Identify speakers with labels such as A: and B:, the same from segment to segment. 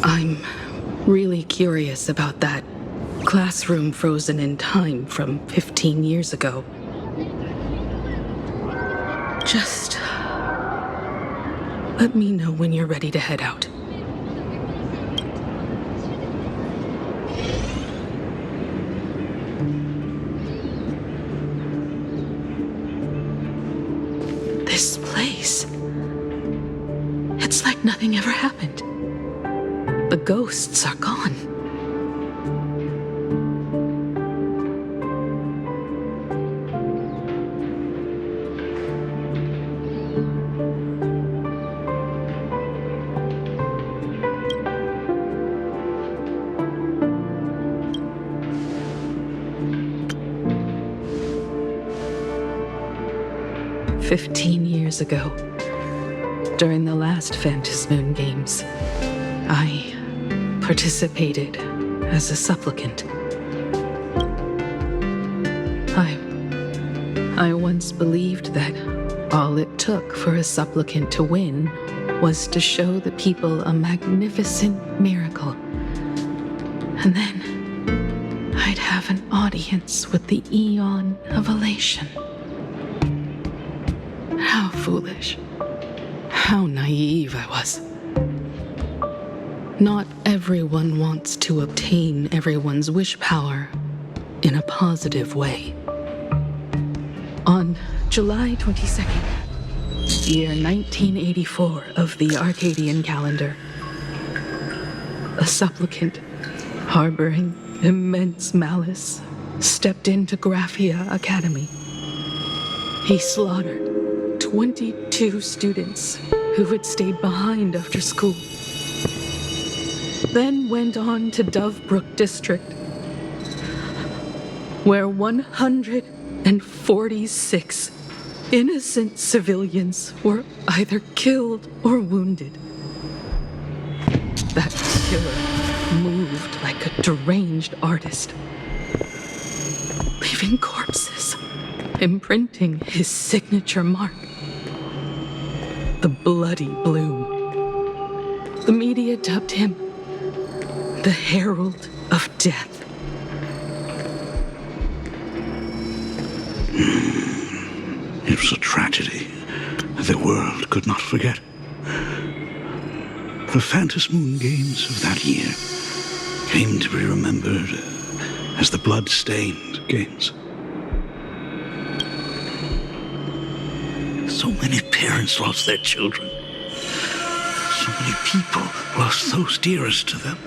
A: I'm really curious about that classroom frozen in time from 15 years ago. Just let me know when you're ready to head out. This place, it's like nothing ever happened. The ghosts are gone. "15 years ago, during the last Phantasmoon Games, I participated as a supplicant. I once believed that all it took for a supplicant to win was to show the people a magnificent miracle. And then I'd have an audience with the Eon of Elation. How foolish. How naive I was. Not everyone wants to obtain everyone's wish power in a positive way. On July 22nd, year 1984 of the Arcadian calendar, a supplicant harboring immense malice stepped into Graphia Academy. He slaughtered 22 students who had stayed behind after school, then went on to Dovebrook District, where 146 innocent civilians were either killed or wounded. That killer moved like a deranged artist, leaving corpses, imprinting his signature mark. The Bloody Bloom. The media dubbed him the Herald of Death.
B: It was a tragedy the world could not forget. The Phantasmoon Games of that year came to be remembered as the Blood-Stained Games. So many parents lost their children. So many people lost those dearest to them.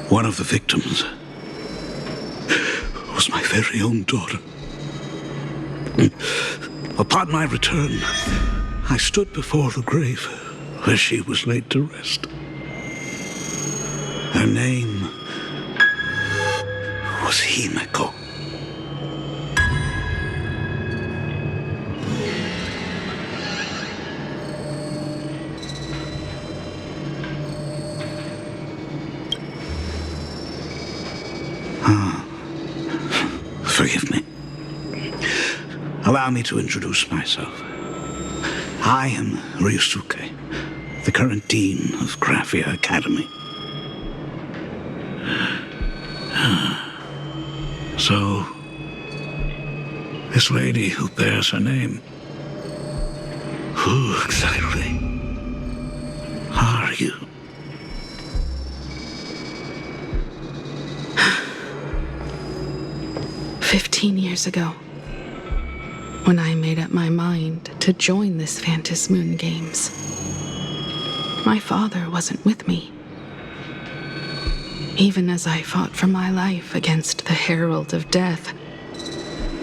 B: One of the victims was my very own daughter. Upon my return, I stood before the grave where she was laid to rest. Her name was Himeko. Forgive me. Allow me to introduce myself. I am Ryusuke, the current dean of Graphia Academy. So, this lady who bears her name, who exactly are you?
A: "15 years ago, when I made up my mind to join this Phantasmoon Games, my father wasn't with me. Even as I fought for my life against the Herald of Death,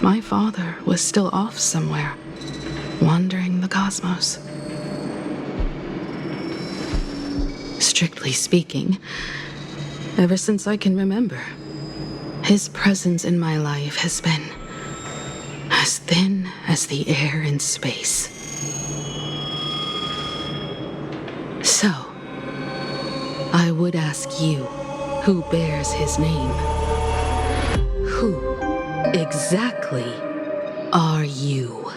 A: my father was still off somewhere, wandering the cosmos. Strictly speaking, ever since I can remember, his presence in my life has been as thin as the air in space. So, I would ask you, who bears his name? Who exactly are you?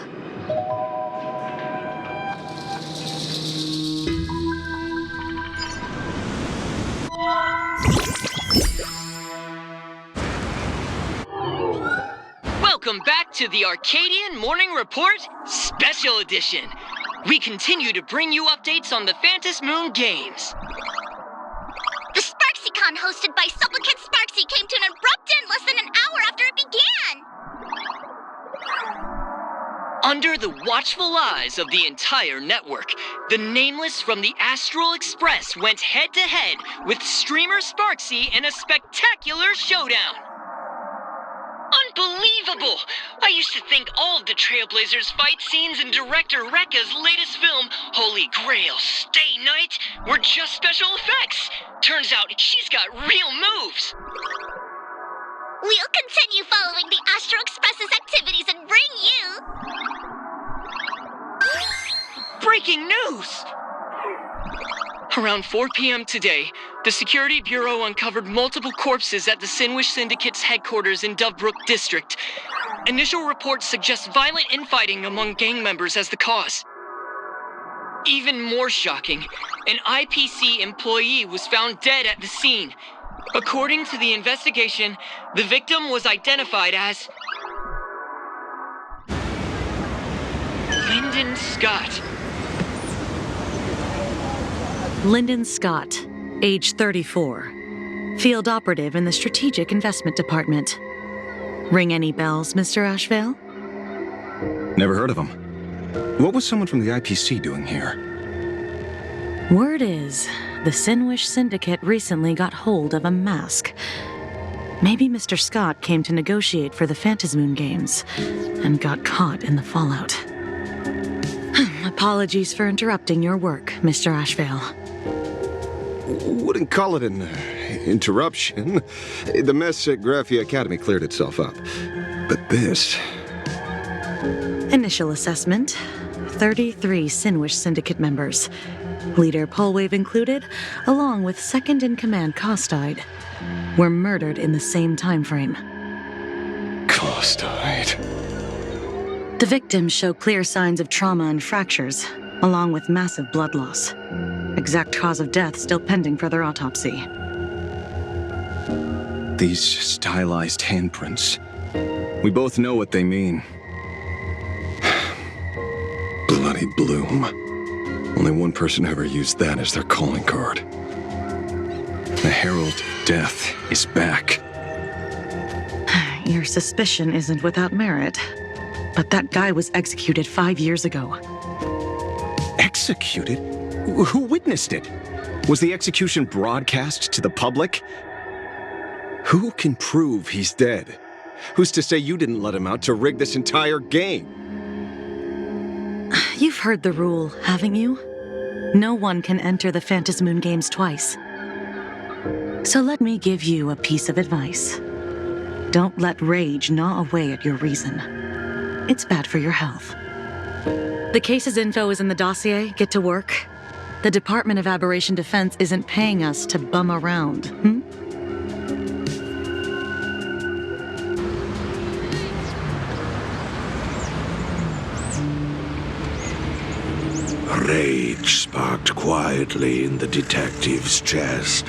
C: Welcome back to the Arcadian Morning Report Special Edition. We continue to bring you updates on the Phantom Moon games.
D: The SparksyCon hosted by Supplicant Sparksy came to an abrupt end less than an hour after it began.
C: Under the watchful eyes of the entire network, the Nameless from the Astral Express went head-to-head with streamer Sparksy in a spectacular showdown. Unbelievable! I used to think all of the Trailblazers' fight scenes in director Rekka's latest film, Holy Grail Stay Night, were just special effects. Turns out she's got real moves.
D: We'll continue following the Astral Express's activities and bring you...
C: Breaking news! Around 4 p.m. today, the Security Bureau uncovered multiple corpses at the Sinwish Syndicate's headquarters in Dovebrook District. Initial reports suggest violent infighting among gang members as the cause. Even more shocking, an IPC employee was found dead at the scene. According to the investigation, the victim was identified as Lyndon Scott.
E: Lyndon Scott, age 34, field operative in the Strategic Investment Department. Ring any bells, Mr. Ashvale?
F: Never heard of him. What was someone from the IPC doing here?
E: Word is, the Sinwish Syndicate recently got hold of a mask. Maybe Mr. Scott came to negotiate for the Phantom Moon games and got caught in the fallout. Apologies for interrupting your work, Mr. Ashvale.
F: Wouldn't call it an interruption. The mess at Graphia Academy cleared itself up. But this...
E: Initial assessment, 33 Sinwish Syndicate members. Leader Polwave included, along with second-in-command Costide, were murdered in the same time frame.
F: Costide.
E: The victims show clear signs of trauma and fractures, along with massive blood loss. Exact cause of death still pending further autopsy.
F: These stylized handprints. We both know what they mean. Bloody Bloom. Only one person ever used that as their calling card. The Herald of Death is back.
E: Your suspicion isn't without merit, but that guy was executed 5 years ago.
F: Executed? Who witnessed it? Was the execution broadcast to the public? Who can prove he's dead? Who's to say you didn't let him out to rig this entire game?
E: You've heard the rule, haven't you? No one can enter the Phantom Moon games twice. So let me give you a piece of advice. Don't let rage gnaw away at your reason. It's bad for your health. The case's info is in the dossier. Get to work. The Department of Aberration Defense isn't paying us to bum around,
B: Rage sparked quietly in the detective's chest,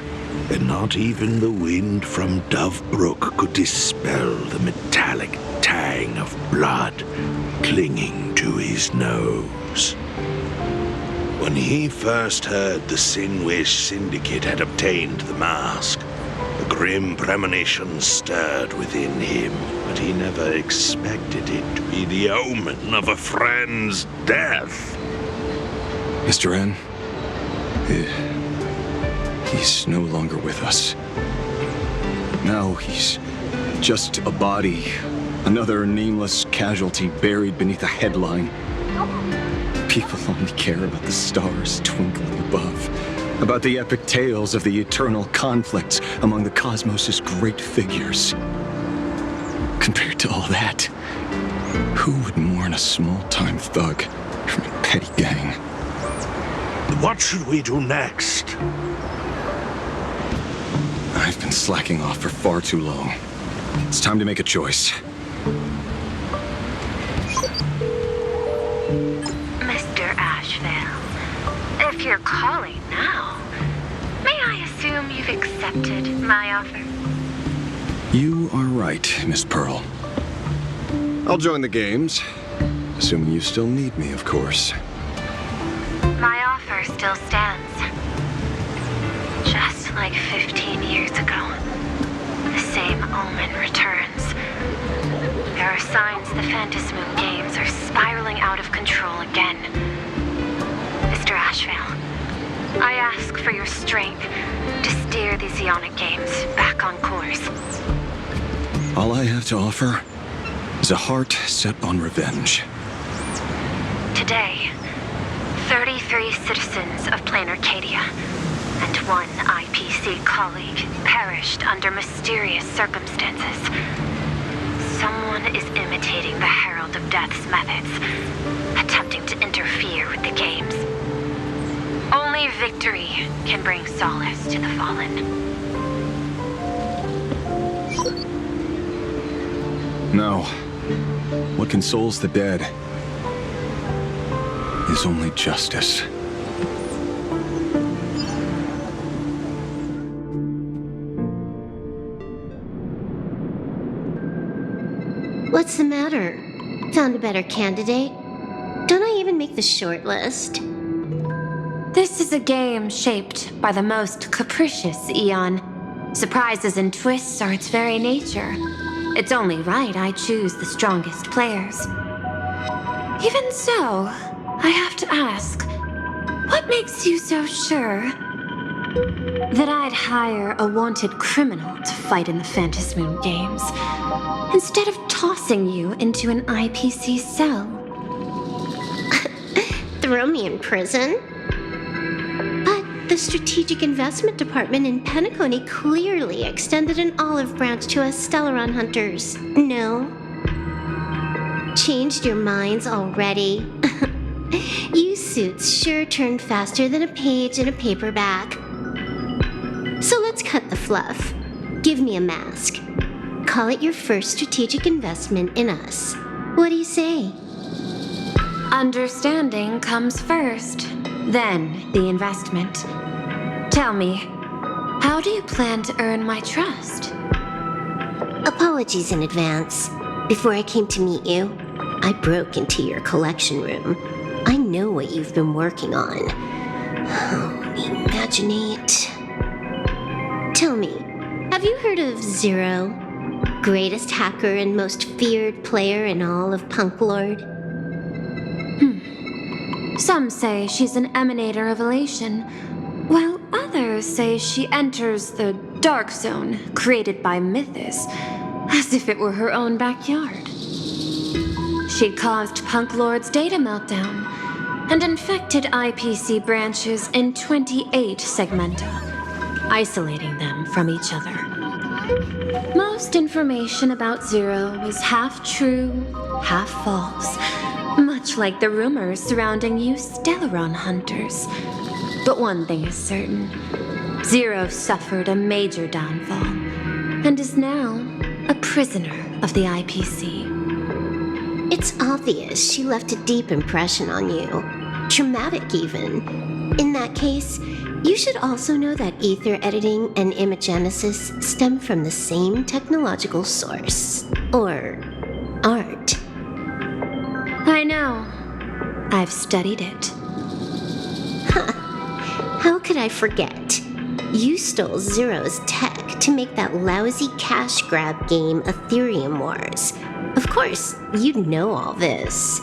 B: and not even the wind from Dovebrook could dispel the metallic tang of blood clinging to his nose. When he first heard the Sinwish Syndicate had obtained the mask, a grim premonition stirred within him, but he never expected it to be the omen of a friend's death.
F: Mr. N, he's no longer with us. Now he's just a body, another nameless casualty buried beneath a headline. People only care about the stars twinkling above, about the epic tales of the eternal conflicts among the cosmos' great figures. Compared to all that, who would mourn a small-time thug from a petty gang?
B: What should we do next?
F: I've been slacking off for far too long. It's time to make a choice.
G: Mr. Ashvale, if you're calling now, may I assume you've accepted my offer?
F: You are right, Miss Pearl. I'll join the games. Assuming you still need me, of course.
G: My offer still stands. Just like 15 years ago, the same omen returns. There are signs the Phantasmoon games are spiraling out of control again. Mr. Ashvale, I ask for your strength to steer these Ionic games back on course.
F: All I have to offer is a heart set on revenge.
G: Today, 33 citizens of Plain Arcadia and one IPC colleague perished under mysterious circumstances. Someone is imitating the Herald of Death's methods, attempting to interfere with the games. Only victory can bring solace to the fallen.
F: No. What consoles the dead is only justice.
H: What's the matter? Found a better candidate? Don't I even make the short list?
I: This is a game shaped by the most capricious Eon. Surprises and twists are its very nature. It's only right I choose the strongest players. Even so, I have to ask, what makes you so sure that I'd hire a wanted criminal to fight in the Phantasmoon games, instead of tossing you into an IPC cell?
H: Throw me in prison? But the Strategic Investment Department in Penacony clearly extended an olive branch to us Stellaron hunters. No? Changed your minds already? You suits sure turn faster than a page in a paperback. So let's cut the fluff. Give me a mask. Call it your first strategic investment in us. What do you say?
I: Understanding comes first, then the investment. Tell me, how do you plan to earn my trust?
H: Apologies in advance. Before I came to meet you, I broke into your collection room. I know what you've been working on. Oh, imaginate. Tell me, have you heard of Zero? Greatest hacker and most feared player in all of Punk Lord?
I: Some say she's an emanator of elation, while others say she enters the dark zone created by Mythos, as if it were her own backyard. She caused Punk Lord's data meltdown and infected IPC branches in 28 segmenta, isolating them from each other. Most information about Zero is half true, half false, much like the rumors surrounding you Stellaron hunters. But one thing is certain. Zero suffered a major downfall, and is now a prisoner of the IPC.
H: It's obvious she left a deep impression on you. Traumatic, even. In that case, you should also know that ether editing and imagenesis stem from the same technological source. Or art.
I: I know. I've studied it.
H: How could I forget? You stole Zero's tech to make that lousy cash grab game Ethereum Wars. Of course, you'd know all this.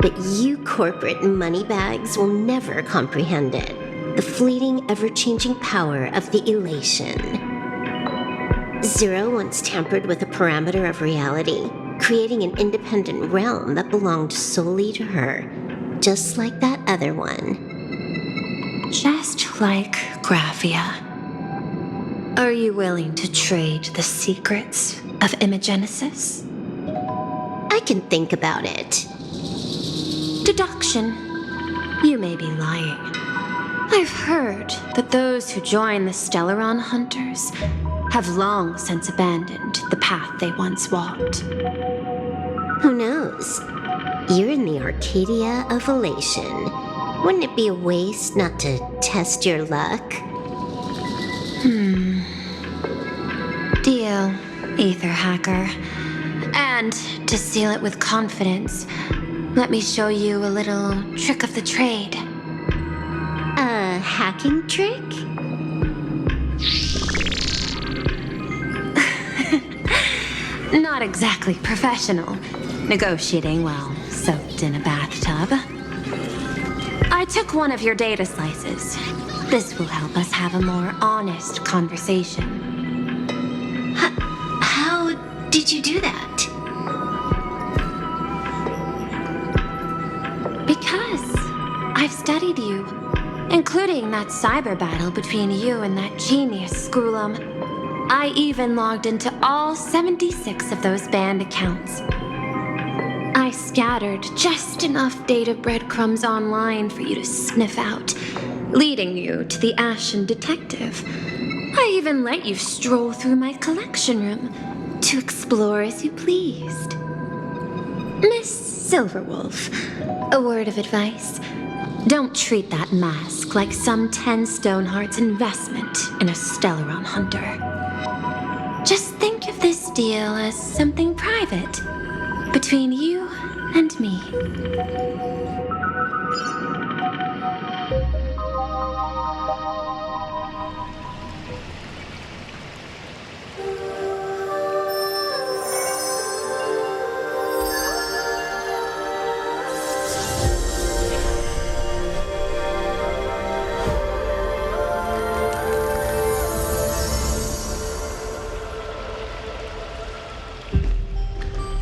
H: But you corporate moneybags will never comprehend it. The fleeting, ever-changing power of the elation. Zero once tampered with a parameter of reality, creating an independent realm that belonged solely to her, just like that other one.
I: Just like Graphia. Are you willing to trade the secrets of imagenesis?
H: I can think about it.
I: Deduction. You may be lying. I've heard that those who join the Stellaron Hunters have long since abandoned the path they once walked.
H: Who knows? You're in the Arcadia of Elation. Wouldn't it be a waste not to test your luck?
I: Deal, Ether Hacker. And to seal it with confidence, let me show you a little trick of the trade.
H: A hacking trick?
I: Not exactly professional. Negotiating while soaked in a bathtub. I took one of your data slices. This will help us have a more honest conversation.
H: How did you do that?
I: Because I've studied you, including that cyber battle between you and that genius Scroolum. I even logged into all 76 of those banned accounts. I scattered just enough data breadcrumbs online for you to sniff out, leading you to the Ashen Detective. I even let you stroll through my collection room to explore as you pleased. Miss Silverwolf, a word of advice. Don't treat that mask like some 10 Stonehearts investment in a Stellaron hunter. Just think of this deal as something private between you and me.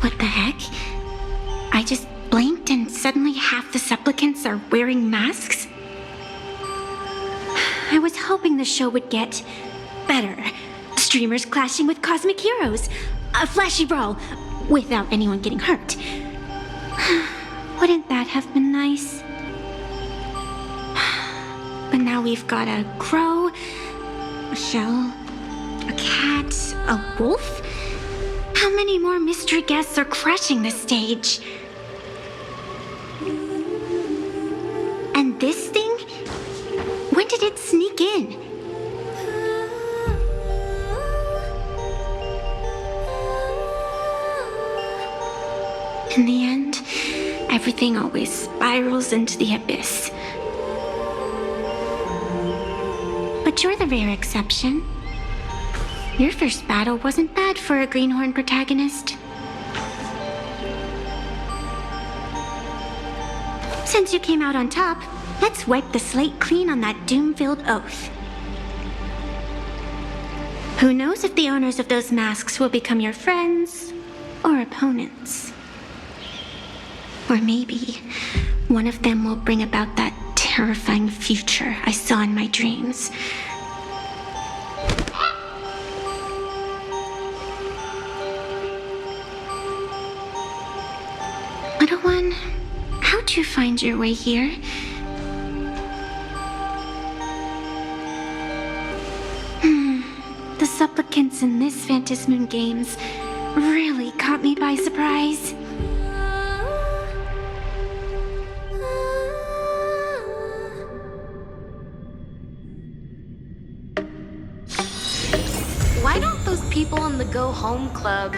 D: What the heck? I just blinked and suddenly half the supplicants are wearing masks? I was hoping the show would get better. Streamers clashing with cosmic heroes. A flashy brawl without anyone getting hurt. Wouldn't that have been nice? But now we've got a crow, a shell, a cat, a wolf? How many more mystery guests are crashing the stage? And this thing? When did it sneak in? In the end, everything always spirals into the abyss. But you're the rare exception. Your first battle wasn't bad for a greenhorn protagonist. Since you came out on top, let's wipe the slate clean on that doom-filled oath. Who knows if the owners of those masks will become your friends or opponents? Or maybe one of them will bring about that terrifying future I saw in my dreams. Little one, how'd you find your way here? The supplicants in this Phantasmoon Games really caught me by surprise.
J: Why don't those people in the Go Home Club